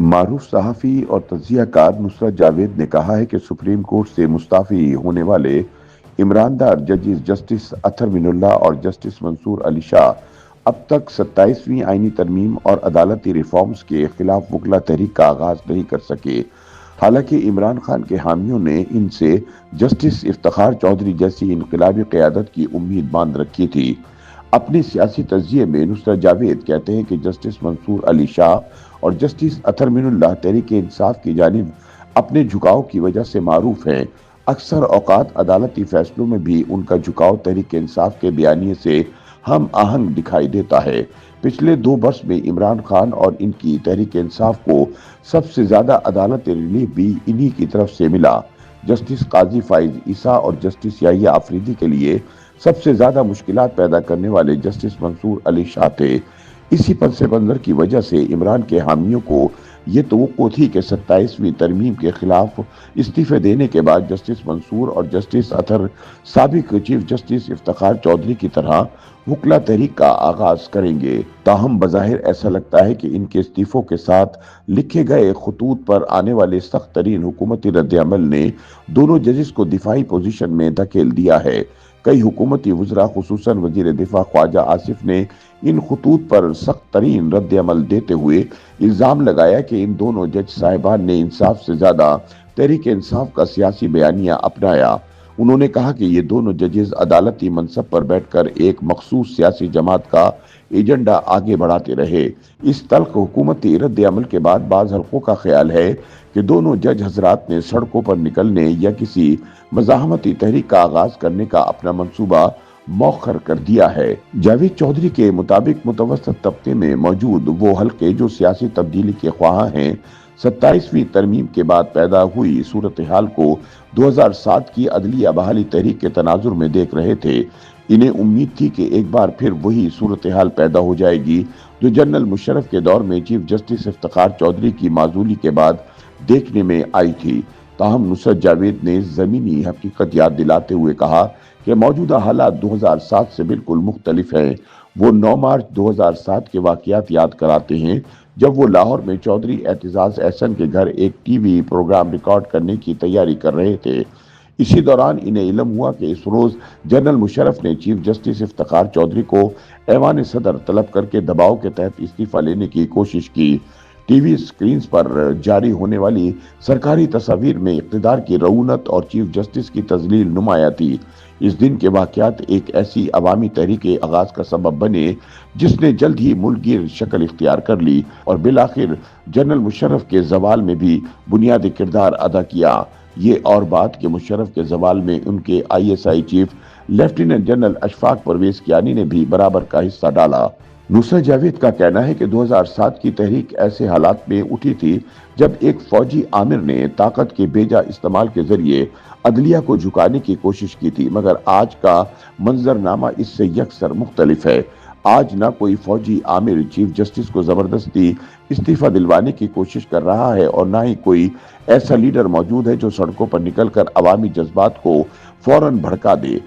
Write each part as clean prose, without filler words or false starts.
معروف صحافی اور تجزیہ کار نصرت جاوید نے کہا ہے کہ سپریم کورٹ سے مستعفی ہونے والے عمران دار ججز جسٹس اطہر من اللہ اور جسٹس منصور علی شاہ اب تک 27ویں آئینی ترمیم اور عدالتی ریفارمز کے خلاف وکلا تحریک کا آغاز نہیں کر سکے۔ حالانکہ عمران خان کے حامیوں نے ان سے جسٹس افتخار چودھری جیسی انقلابی قیادت کی امید باندھ رکھی تھی۔ اپنے سیاسی تجزیے میں نصرت جاوید کہتے ہیں کہ جسٹس منصور علی شاہ اور جسٹس اطہر من اللہ تحریک انصاف کی جانب اپنے جھکاؤ کی وجہ سے معروف ہیں۔ اکثر اوقات عدالتی فیصلوں میں بھی ان کا جھکاؤ تحریک انصاف کے بیانیے سے ہم آہنگ دکھائی دیتا ہے۔ پچھلے 2 برس میں عمران خان اور ان کی تحریک انصاف کو سب سے زیادہ عدالتی ریلیف بھی انہی کی طرف سے ملا۔ جسٹس قاضی فائز عیسیٰ اور جسٹس یحییٰ آفریدی کے لیے سب سے زیادہ مشکلات پیدا کرنے والے جسٹس منصور علی شاہ تھے۔ اسی پس منظر کی وجہ سے عمران کے حامیوں کو یہ توقع تھی کہ 27ویں ترمیم کے خلاف استعفے دینے کے بعد جسٹس منصور اور جسٹس اطہر سابق چیف جسٹس افتخار چودھری کی طرح وکلا تحریک کا آغاز کریں گے۔ تاہم بظاہر ایسا لگتا ہے کہ ان کے استعفوں کے ساتھ لکھے گئے خطوط پر آنے والے سخت ترین حکومتی رد عمل نے دونوں ججز کو دفاعی پوزیشن میں دھکیل دیا ہے۔ کئی حکومتی وزراء خصوصاً وزیر دفاع خواجہ آصف نے ان خطوط پر سخت ترین رد عمل دیتے ہوئے الزام لگایا کہ ان دونوں جج صاحبان نے انصاف سے زیادہ تحریک انصاف کا سیاسی بیانیہ اپنایا۔ انہوں نے کہا کہ یہ دونوں ججز عدالتی منصب پر بیٹھ کر ایک مخصوص سیاسی جماعت کا ایجنڈا آگے بڑھاتے رہے۔ اس تلخ حکومتی رد عمل کے بعد بعض حلقوں کا خیال ہے کہ دونوں جج حضرات نے سڑکوں پر نکلنے یا کسی مزاحمتی تحریک کا آغاز کرنے کا اپنا منصوبہ مؤخر کر دیا ہے۔ جاوید چودھری کے مطابق متوسط طبقے میں موجود وہ حلقے جو سیاسی تبدیلی کے خواہاں ہیں 27ویں ترمیم کے بعد پیدا ہوئی صورتحال کو 2007 کی عدلیہ بحالی تحریک کے تناظر میں دیکھ رہے تھے۔ انہیں امید تھی کہ ایک بار پھر وہی صورتحال پیدا ہو جائے گی جو جنرل مشرف کے دور میں چیف جسٹس افتخار چودھری کی معزولی کے بعد دیکھنے میں آئی تھی۔ تاہم نصرت جاوید نے زمینی حقیقت یاد دلاتے ہوئے کہا کہ موجودہ حالات 2007 سے بالکل مختلف ہیں۔ وہ 9 مارچ 2007 کے واقعات یاد کراتے ہیں جب وہ لاہور میں چودھری اعتزاز احسن کے گھر ایک ٹی وی پروگرام ریکارڈ کرنے کی تیاری کر رہے تھے۔ اسی دوران انہیں علم ہوا کہ اس روز جنرل مشرف نے چیف جسٹس افتخار چودھری کو ایوان صدر طلب کر کے دباؤ کے تحت استعفیٰ لینے کی کوشش کی۔ ٹی وی سکرینز پر جاری ہونے والی سرکاری تصاویر میں اقتدار کی رعونت اور چیف جسٹس کی تذلیل نمایاں تھی۔ اس دن کے واقعات ایک ایسی عوامی تحریک آغاز کا سبب بنے جس نے جلد ہی ملک گیر شکل اختیار کر لی اور بالآخر جنرل مشرف کے زوال میں بھی بنیادی کردار ادا کیا۔ یہ اور بات کہ مشرف کے زوال میں ان کے ISI chief lieutenant general Ashfaq Pervez Kayani نے بھی برابر کا حصہ ڈالا۔ نصرت جاوید کا کہنا ہے کہ 2007 کی تحریک ایسے حالات میں اٹھی تھی جب ایک فوجی آمر نے طاقت کے بیجا استعمال کے ذریعے عدلیہ کو جھکانے کی کوشش کی تھی، مگر آج کا منظرنامہ اس سے یکسر مختلف ہے۔ آج نہ کوئی فوجی آمر چیف جسٹس کو زبردستی استعفیٰ دلوانے کی کوشش کر رہا ہے اور نہ ہی کوئی ایسا لیڈر موجود ہے جو سڑکوں پر نکل کر عوامی جذبات کو فوراً بھڑکا دے۔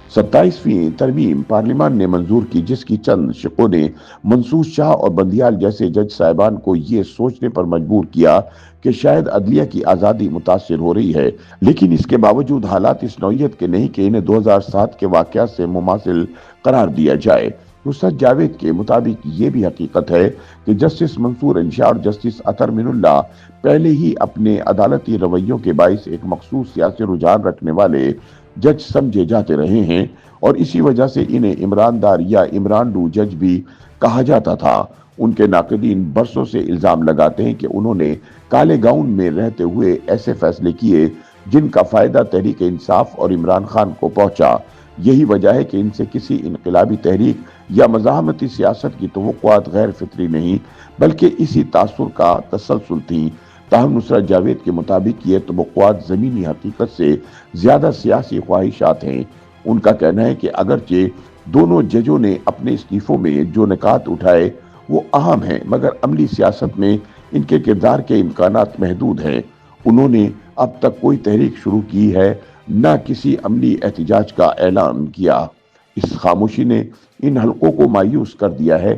27ویں ترمیم پارلیمان نے منظور کی جس کی چند شقوں نے منصور شاہ اور بندیال جیسے جج صاحبان کو یہ سوچنے پر مجبور کیا کہ شاید عدلیہ کی آزادی متاثر ہو رہی ہے، لیکن اس کے باوجود حالات اس نوعیت کے نہیں کہ انہیں 2007 کے واقعات سے مماثل قرار دیا جائے۔ نصرت جاوید کے مطابق یہ بھی حقیقت ہے کہ جسٹس منصور علی شاہ اور جسٹس اطہر من اللہ پہلے ہی اپنے عدالتی رویوں کے باعث ایک مخصوص سیاسی رجحان رکھنے والے جج سمجھے جاتے رہے ہیں اور اسی وجہ سے انہیں عمران دار یا عمران ڈو جج بھی کہا جاتا تھا۔ ان کے ناقدین برسوں سے الزام لگاتے ہیں کہ انہوں نے کالے گاؤن میں رہتے ہوئے ایسے فیصلے کیے جن کا فائدہ تحریک انصاف اور عمران خان کو پہنچا۔ یہی وجہ ہے کہ ان سے کسی انقلابی تحریک یا مزاحمتی سیاست کی توقعات غیر فطری نہیں بلکہ اسی تاثر کا تسلسل تھیں۔ تاہم نصرت جاوید کے مطابق یہ توقعات زمینی حقیقت سے زیادہ سیاسی خواہشات ہیں۔ ان کا کہنا ہے کہ اگرچہ دونوں ججوں نے اپنے استعفوں میں جو نکات اٹھائے وہ اہم ہیں مگر عملی سیاست میں ان کے کردار کے امکانات محدود ہیں۔ انہوں نے اب تک کوئی تحریک شروع کی ہے نہ کسی عملی احتجاج کا اعلان کیا۔ اس خاموشی نے ان حلقوں کو مایوس کر دیا ہے